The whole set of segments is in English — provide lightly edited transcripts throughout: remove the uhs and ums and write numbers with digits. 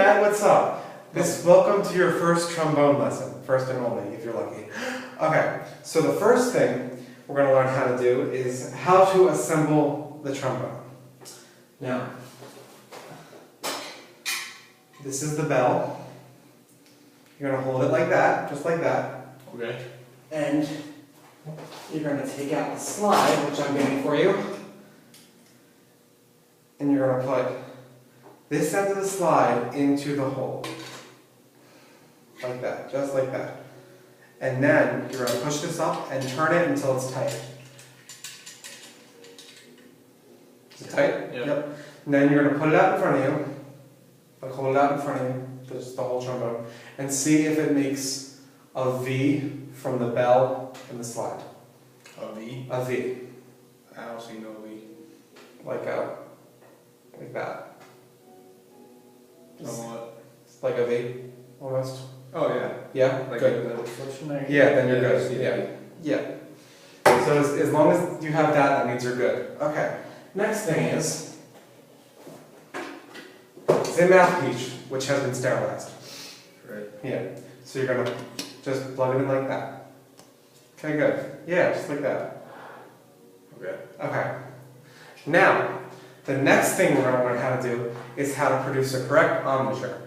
Dad, what's up? Welcome to your first trombone lesson, first and only, if you're lucky. Okay, so the first thing we're going to learn how to do is how to assemble the trombone. Now, this is the bell. You're going to hold it like that, just like that. Okay. And you're going to take out the slide, which I'm getting for you. And you're going to put this end of the slide into the hole. Like that, just like that. And then you're going to push this up and turn it until it's tight. Is it tight? Yeah. Yep. And then you're going to put it out in front of you. Like hold it out in front of you, just the whole trombone. And see if it makes a V from the bell and the slide. A V? A V. I don't see no V. Like that. Somewhat. It's like a V, almost. Oh yeah. Yeah? Like Good. the reflection there? Yeah, then you're I good. see Yeah. that. Yeah. So as long as you have that, that means you're good. Okay. Next thing is Zim-Math-Peach, which has been sterilized. Right. Yeah. So you're gonna just plug it in like that. Okay, good. Yeah, just like that. Okay. Okay. Now, the next thing we're gonna learn how to do is how to produce a correct embouchure.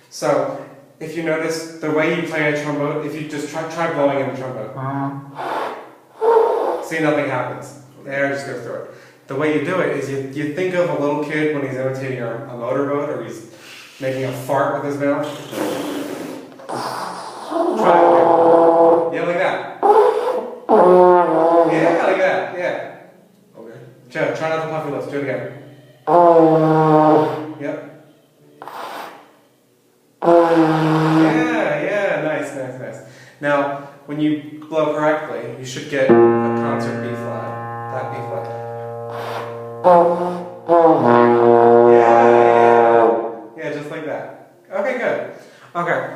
So, if you notice the way you play a trombone, if you just try blowing in the trombone. See, nothing happens. The air just goes through it. The way you do it is you think of a little kid when he's imitating a motorboat or he's making a fart with his mouth. Try it. Yeah, like that. Yeah, like that. Yeah. Okay. Try not to puff your lips. Do it again. Yep. Yeah, nice. Now, when you blow correctly, you should get a concert B flat. That B flat. Yeah, just like that. Okay, good. Okay.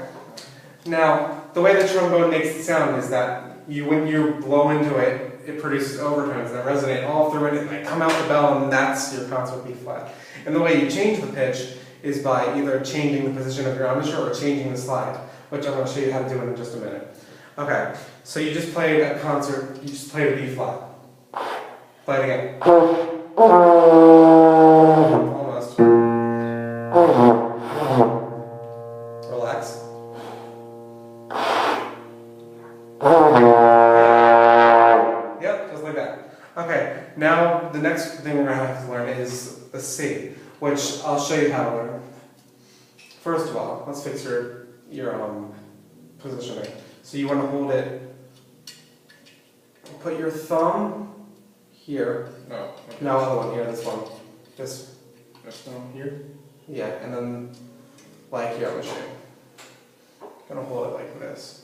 Now, the way the trombone makes the sound is that when you blow into it, it produces overtones that resonate all through it and they come out the bell, and that's your concert B flat. And the way you change the pitch is by either changing the position of your embouchure or changing the slide, which I'm going to show you how to do in just a minute. Okay, so you just played a concert, you just played a B flat. Play it again. Almost. Relax. Yep, just like that. Okay, now the next thing we're going to have to learn is the C, which I'll show you how to learn. First of all, let's fix your positioning. So you want to hold it, put your thumb here. No. Okay. No, other one here, this one. This, one here? yeah, and then like here on the shape. Gonna hold it like this.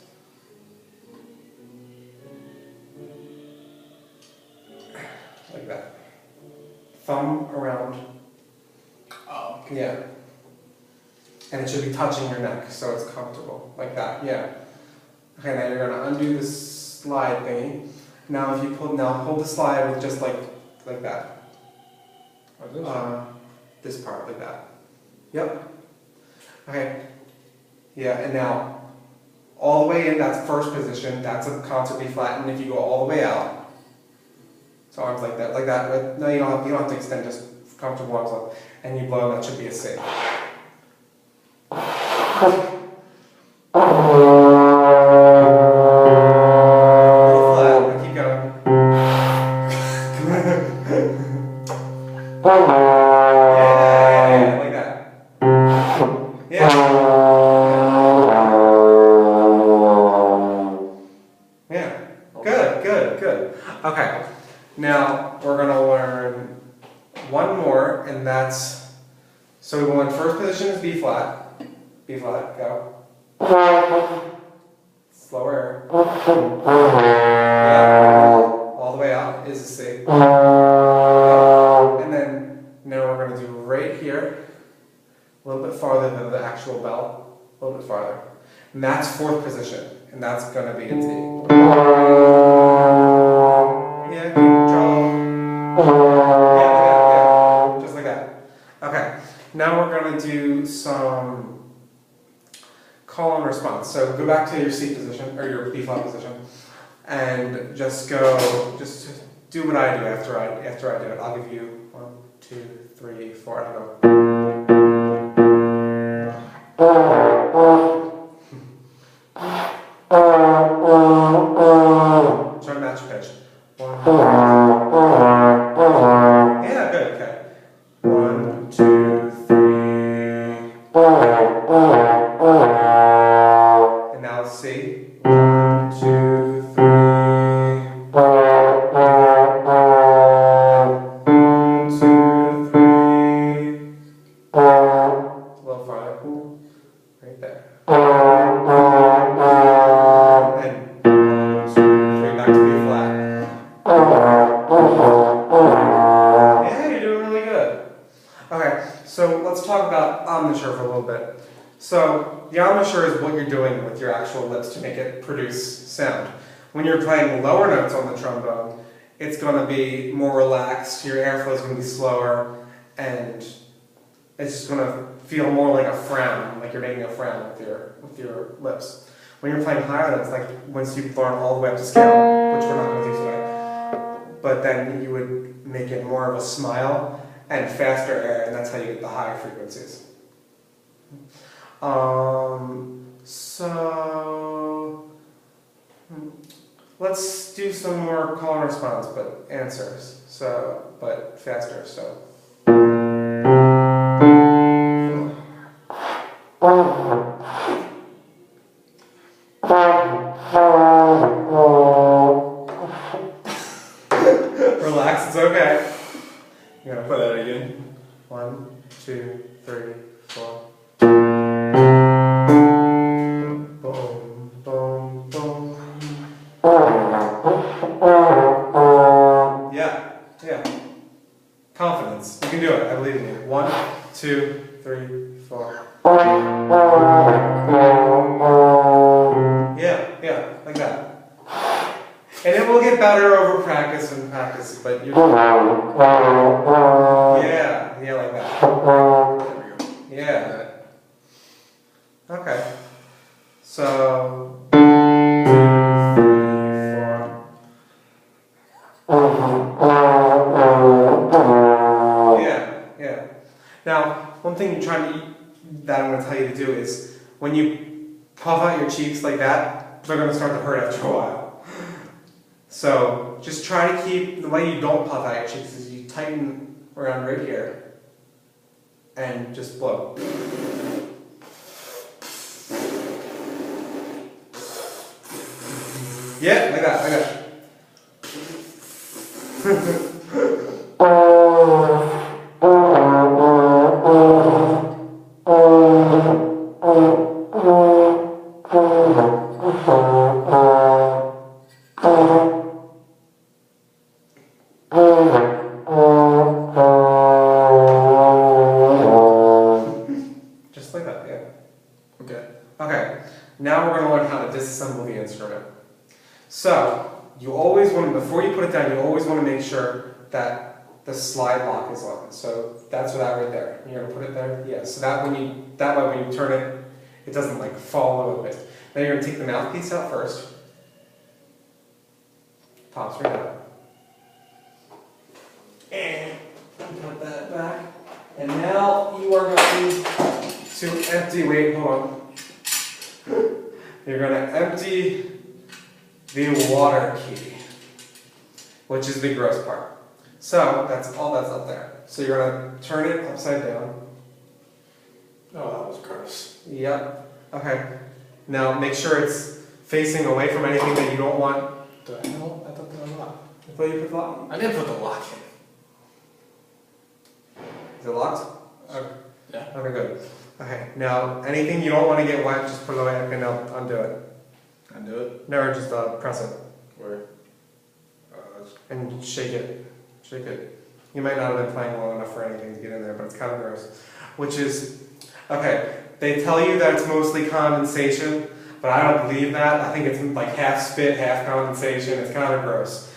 Like that. Thumb around. Oh. Yeah. And it should be touching your neck, so it's comfortable. Like that, yeah. Okay, now you're gonna undo this slide thingy. Now if you hold the slide with just like that. Like this? This part, like that. Yep. Okay. Yeah, and now all the way in, that's first position, that's a concert B flat, and if you go all the way out, so arms like that, right? No, you don't have to extend, just comfortable arms up, and you blow, that should be a C. Good. Okay, now we're going to learn one more, and that's, so we went first position is B flat, go. Slower. Yeah, all the way out is a C. And then now we're going to do right here, a little bit farther than the actual bell, a little bit farther. And that's fourth position, and that's going to be a D. Yeah, yeah, just like that. Okay, now we're going to do some call and response. So go back to your C position, or your B flat position, and just do what I do after I do it. I'll give you 1, 2, 3, 4, and I'll go. Try to match pitch. 1. Yeah, good, okay. 1, 2, 3. And now let's see. 1, 2, 3. 1, 2, 3. A little farther. Right there. And 1, 2, 3. Back to B flat. Yeah, you're doing really good. Okay, so let's talk about embouchure for a little bit. So the embouchure is what you're doing with your actual lips to make it produce sound. When you're playing lower notes on the trombone, it's going to be more relaxed, your airflow is going to be slower, and it's just going to feel more like a frown, like you're making a frown with your lips. When you're playing higher notes, like once you've learned all the way up to scale, which we're not going to do today, but then you would make it more of a smile and faster air, and that's how you get the higher frequencies. Let's do some more call and response, but answers. But faster. So. Relax, it's okay. You gotta Play that again. 1, 2, 3, 4. Boom, boom, boom. Yeah. Confidence. You can do it. I believe in you. 1, 2, 3, 4. Yeah, like that. And it will get better over practice and practice, but you. Yeah, like that. There we go. Yeah. Okay. So. 2, 3, 4. Yeah. Now, one thing you're trying to that I'm going to tell you to do is when you puff out your cheeks like that, they're going to start to hurt after a while. So just try to keep, the way you don't puff out your cheeks is you tighten around right here and just blow. Yeah, like that. Just like that, yeah. Okay, now we're going to learn how to disassemble the instrument. So, you always want to, before you put it down, you always want to make sure that the slide lock is on. So that's that right there. You're going to put it there? Yeah, so that way when you turn it, it doesn't like fall a little bit. Then you're going to take the mouthpiece out first. Pops right out. And put that back. And now you are going to empty, wait, hold on. You're going to empty the water key, which is the gross part. So that's all that's up there. So you're going to turn it upside down. Oh, that was gross. Yep. Okay. Now make sure it's facing away from anything that you don't want. No, I thought that was locked. I thought you put the lock. I didn't put the lock Is it locked? Okay. in. Yeah. Okay, good. Okay. Now anything you don't want to get wet, just put it away and I'll undo it. Undo it? No, just press it. Where? That's... And shake it. Shake it. You might not have been playing well enough for anything to get in there, but it's kind of gross. Which is, okay, they tell you that it's mostly condensation, but I don't believe that. I think it's like half spit, half condensation. It's kind of gross.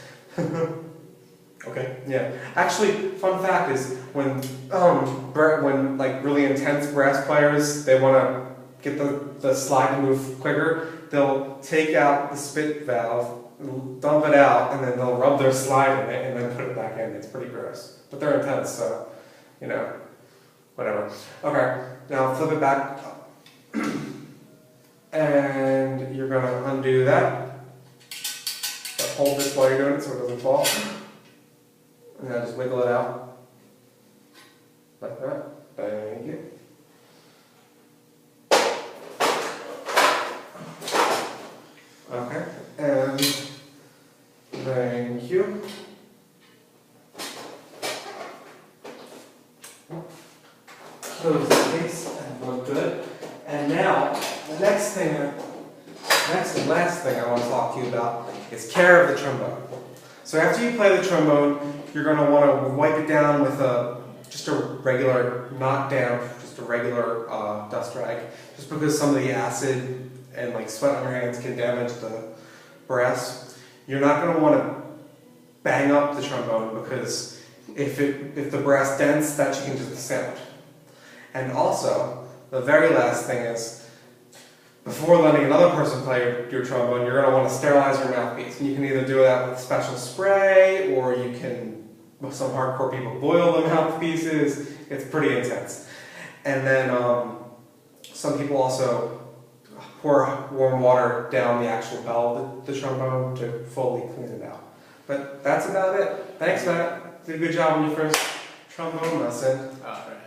Okay. Yeah. Actually, fun fact is when like really intense brass players, they want to get the slide to move quicker, they'll take out the spit valve, dump it out, and then they'll rub their slide in it and then put it back in. It's pretty gross. But they're intense, so, you know, whatever. Okay, now flip it back. And you're going to undo that. But hold this while you're doing it so it doesn't fall. And now just wiggle it out. Like that. Thank you. Okay, and thank you. Close the case and look good. And now, the next and last thing I want to talk to you about is care of the trombone. So after you play the trombone, you're going to want to wipe it down with just a regular, not damp, just a regular dust rag, just because some of the acid and like sweat on your hands can damage the brass. You're not going to want to bang up the trombone because if the brass dents, that changes the sound. And also, the very last thing is, before letting another person play your trombone, you're going to want to sterilize your mouthpiece. And you can either do that with special spray, or you can, some hardcore people boil the mouthpieces. It's pretty intense. And then some people also pour warm water down the actual bell of the trombone to fully clean it out. But that's about it. Thanks, Matt. Did a good job on your first trombone lesson. Alright.